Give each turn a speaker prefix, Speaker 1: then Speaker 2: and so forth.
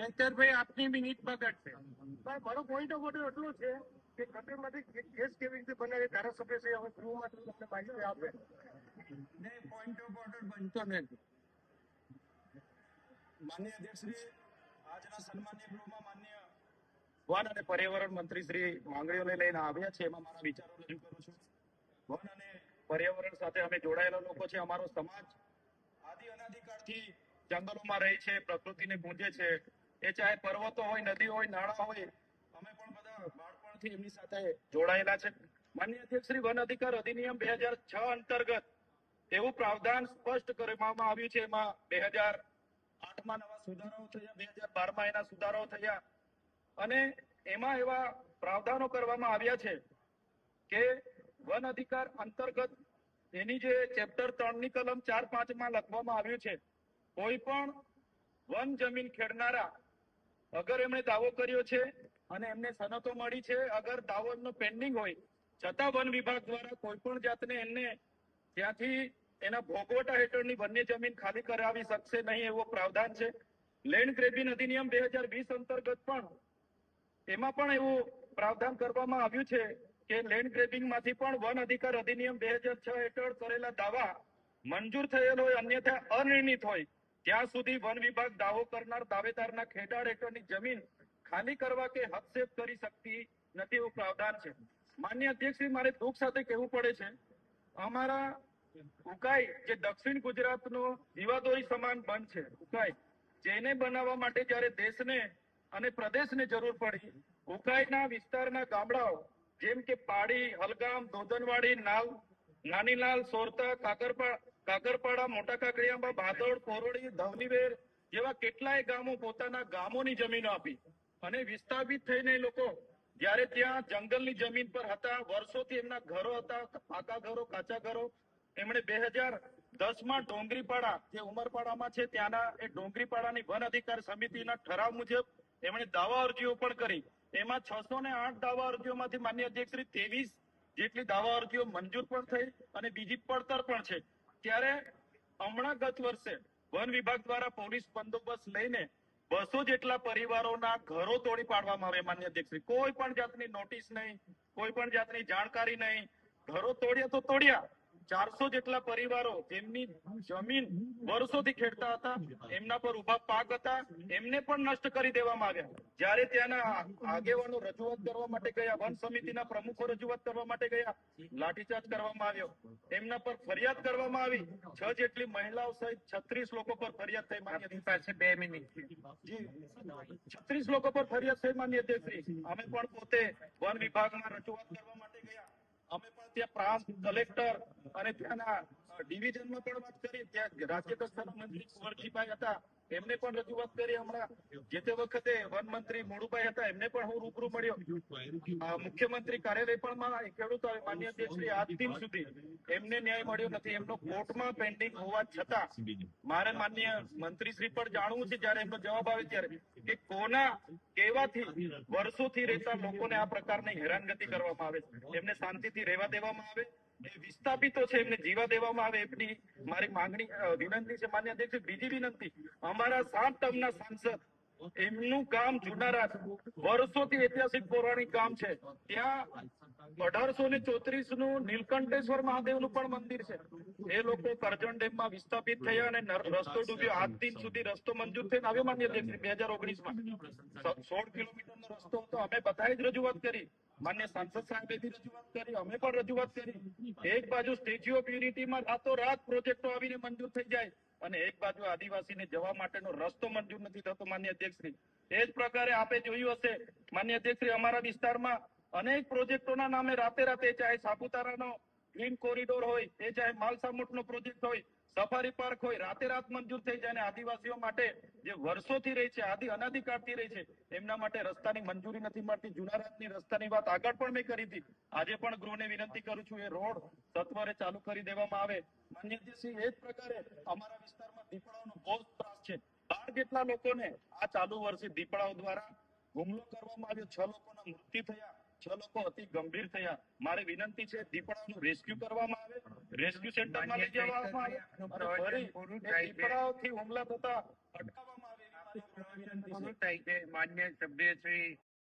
Speaker 1: કેતરભાઈ આપની મિનિટ બગડશે.
Speaker 2: મારો point of order એટલો છે કે ગટરમાંથી ગેસ કેવી રીતે બનાવે ધારાસભ્ય છે હવે ગૃહમાં તમને માહિતી આપે.
Speaker 1: પોઈન્ટ ઓફ ઓર્ડર બનતો નથી.
Speaker 3: માનનીય અધ્યક્ષશ્રી, આજના સન્માનીય ગૃહમાં માનનીય
Speaker 2: વન અને પર્યાવરણ મંત્રી શ્રી માંગણીઓને લઈને આવ્યા છે. એમાં મારા વિચારો રજૂ કરું છું. વન અને પર્યાવરણ સાથે અમે જોડાયેલા લોકો છે. અમારો સમાજ
Speaker 3: આદિ અનાદિકાળથી
Speaker 2: જંગલોમાં રહે છે, પ્રકૃતિને પૂજે છે. એ ચાહે પર્વતો હોય, નદી હોય, નાળા હોય,
Speaker 3: અમે પણ બધા
Speaker 2: બાળપણથી એમની સાથે જોડાયેલા છે. માનનીય અધ્યક્ષ શ્રી, વન અધિકાર અધિનિયમ 2006 અંતર્ગત એવું પ્રાવધાન સ્પષ્ટ કરવામાં આવ્યું છે. એમાં 2008માં નવા સુધારાઓ થયા, 2012માં એના સુધારાઓ થયા અને એમાં એવા પ્રાવધાનો કરવામાં આવ્યા છે કે વન અધિકાર અંતર્ગત એની જે ચેપ્ટર 3 ની કલમ 4-5માં લખવામાં આવ્યું છે, કોઈ પણ વન જમીન ખેડનારા અગર એમણે દાવો કર્યો છે અને એમને સનતો મળી છે, અગર દાવો એમનો પેન્ડિંગ હોય છતાં વન વિભાગ દ્વારા કોઈ પણ જાતને એમને ત્યાંથી એના ભોગવટા હેઠળની વન્ય જમીન ખાલી કરાવી શકશે નહીં, એવો પ્રાવધાન છે. લેન્ડ ગ્રેબિંગ અધિનિયમ 2020 અંતર્ગત પણ એમાં પણ એવું પ્રાવધાન કરવામાં આવ્યું છે કે લેન્ડ ગ્રેબિંગમાંથી પણ વન અધિકાર અધિનિયમ 2006 હેઠળ કરેલા દાવા મંજૂર થયેલ હોય, અન્યથા અનિર્ણિત હોય ત્યાં સુધી વન વિભાગ દાવો કરનાર દાવેદારના ખેડાણ હેઠળની જમીન ખાલી કરવા કે હસ્તક્ષેપ કરી શકતી નથી, એવું પ્રાવધાન છે. માન્ય અધ્યક્ષશ્રી, મારે દુઃખ સાથે કહેવું પડે છે, અમારા ઉકાઈ જે દક્ષિણ ગુજરાતનો જીવાદોરી સમાન બંધ છે, ઉકાઈ, જેને બનાવવા માટે જયારે દેશને અને પ્રદેશને જરૂર પડી, ઉકાઈના વિસ્તારના ગામડાઓ જેમ કે પાડી, હલગામ, ધોધનવાડી, નાનીલાલ, સોરતા, કાકરપાડા, મોટા કાકડિયામાં, ભાદોડ, કોરોડી, ધવનીવેર જેવા કેટલાય ગામો પોતાના ગામોની જમીનો આપી અને વિસ્થાપિત થઈને લોકો જયારે ત્યાં જંગલની જમીન પર હતા, વર્ષોથી એમના ઘરો હતા, પાકા ઘરો, કાચા ઘરો, એમણે 2010માં ડોંગરીપાડા જે ઉમરપાડામાં છે ત્યાંના એ ડોંગરીપાડાની વન અધિકાર સમિતિના ઠરાવ મુજબ એમણે દાવા અરજીઓ પણ કરી. એમાં 608 દાવા અરજીઓમાંથી માન્ય અધ્યક્ષશ્રી 23 જેટલી દાવા અરજીઓ મંજૂર પણ થઈ અને બીજી પડતર પણ છે. ત્યારે હમણાં ગત વર્ષે વન વિભાગ દ્વારા પોલીસ બંદોબસ્ત લઈને 200 જેટલા પરિવારોના ઘરો તોડી પાડવામાં આવે. માન્ય અધ્યક્ષશ્રી, કોઈ પણ જાતની નોટિસ નહીં, કોઈ પણ જાતની જાણકારી નહીં, ઘરો તોડ્યા તો તોડ્યા. 400 જેટલા પરિવારો જેમની જમીન વર્ષોથી ખેડતા હતા, એમના પર ઉભા પાક હતા, એમને પણ નષ્ટ કરી દેવામાં આવ્યા. જ્યારે ત્યાંના આગેવાનો રજૂઆત કરવા માટે ગયા, વન સમિતિના પ્રમુખો રજૂઆત કરવા માટે ગયા, લાઠીચાર્જ કરવામાં આવ્યો, એમના પર ફરિયાદ કરવામાં આવી. 6 જેટલી મહિલાઓ સહિત 36 લોકો પર ફરિયાદ થઈ. માન્ય
Speaker 1: પાસે 2 મિનિટ.
Speaker 2: જી, 36 લોકો પર ફરિયાદ થઈ. માન્ય અધ્યક્ષશ્રી, અમે પણ પોતે વન વિભાગમાં રજૂઆત કરવા માટે ગયા. અમે પણ ત્યાં પ્રાંત કલેક્ટર અને ત્યાંના ડિવિઝનમાં પણ વાત કરી. ત્યાં રાજ્ય કક્ષાના મંત્રી કુંવરજીભાઈ હતા, એમને પણ રજૂઆત કરી. હમણાં જે તે વખતે વન મંત્રી મોડુભાઈ હતા, એમને પણ હું રૂબરૂ મળ્યો. મુખ્યમંત્રી કાર્યાલય પણ ખેડૂતો આવે. માન્ય અધ્યક્ષશ્રી, આજ દિન સુધી એમને ન્યાય મળ્યો નથી. એમનો કોર્ટમાં પેન્ડિંગ હોવા છતાં મારે માન્ય મંત્રીશ્રી પણ જાણવું છે, જયારે એમનો જવાબ આવે ત્યારે, કે કોના કહેવાથી વર્ષોથી રહેતા લોકોને આ પ્રકારની હેરાનગતિ કરવામાં આવે છે. એમને શાંતિથી રહેવા દેવામાં આવે, એ વિસ્થાપિતો છે એમને જીવા દેવામાં આવે, એમની મારી માંગણી વિનંતી છે. માન્ય અધ્યક્ષ, બીજી વિનંતી, અમારા 7 ટર્મના સાંસદ, એમનું ગામ જુનારા વર્ષોથી ઐતિહાસિક પૌરાણિક ગામ છે. ત્યાં 1834 નું નીલકંઠેશ્વર મહાદેવનું પણ મંદિર છે. એ લોકો કરજણ ડેમમાં વિસ્થાપિત થયા અને રસ્તો ડૂબ્યો. આજ દિન સુધી રસ્તો મંજૂર થઈને આવ્યો. માન્ય અધ્યક્ષ, 2019માં 16 કિલોમીટરનો રસ્તો હતો. અમે બધાએ જ રજૂઆત કરી. માન્ય સાંસદ સાહેબે બી રજૂઆત કરી, અમે પણ રજૂઆત કરી. એક બાજુ સ્ટેચ્યુ ઓફ યુનિટીમાં રાતોરાત પ્રોજેક્ટો આવીને મંજૂર થઈ જાય અને એક બાજુ આદિવાસીને જવા માટેનો રસ્તો મંજૂર નથી થતો. માન્ય અધ્યક્ષશ્રી, એ જ પ્રકારે આપે જોયું હશે માન્ય અધ્યક્ષશ્રી, અમારા વિસ્તારમાં અનેક પ્રોજેક્ટોના નામે રાતે ચાહે સાપુતારાનો ગ્રીન કોરિડોર હોય, એ ચાહે માલસામુટનો પ્રોજેક્ટ હોય, સફારી પાર્ક હોય, રાત મંજૂર થઈ જાય અને આદિવાસીઓ માટે જે વર્ષોથી રહી છે, અનાદિકાળથી રહી છે, એમના માટે રસ્તાની મંજૂરી નથી મળતી. જુનારાતની રસ્તાની વાત આગળ પણ મેં કરી હતી. આજે પણ ગૃહને વિનંતી કરું છું, એ રોડ સત્વરે ચાલુ કરી દેવામાં આવે. માન્ય અધ્યક્ષશ્રી, એ જ પ્રકારે અમારા વિસ્તારમાં દીપડાઓનો બહુ ત્રાસ છે. 12 જેટલા લોકોને આ ચાલુ વર્ષે દીપડાઓ દ્વારા હુમલો કરવામાં આવ્યો. 6 લોકોના મૃત્યુ થયા, 6 લોકો અતિ ગંભીર થયા. મારે વિનંતી છે, દીપડાઓનું રેસ્ક્યુ કરવામાં આવે, રેસ્ક્યુ સેન્ટરમાં લઈ જવામાં આવે અને ફરી દીપડાઓથી હુમલા થતા અટકાવવામાં આવે.
Speaker 3: તમારી પ્રવિનંતી છે.
Speaker 1: શું થાય છે માન્ય સભ્ય શ્રી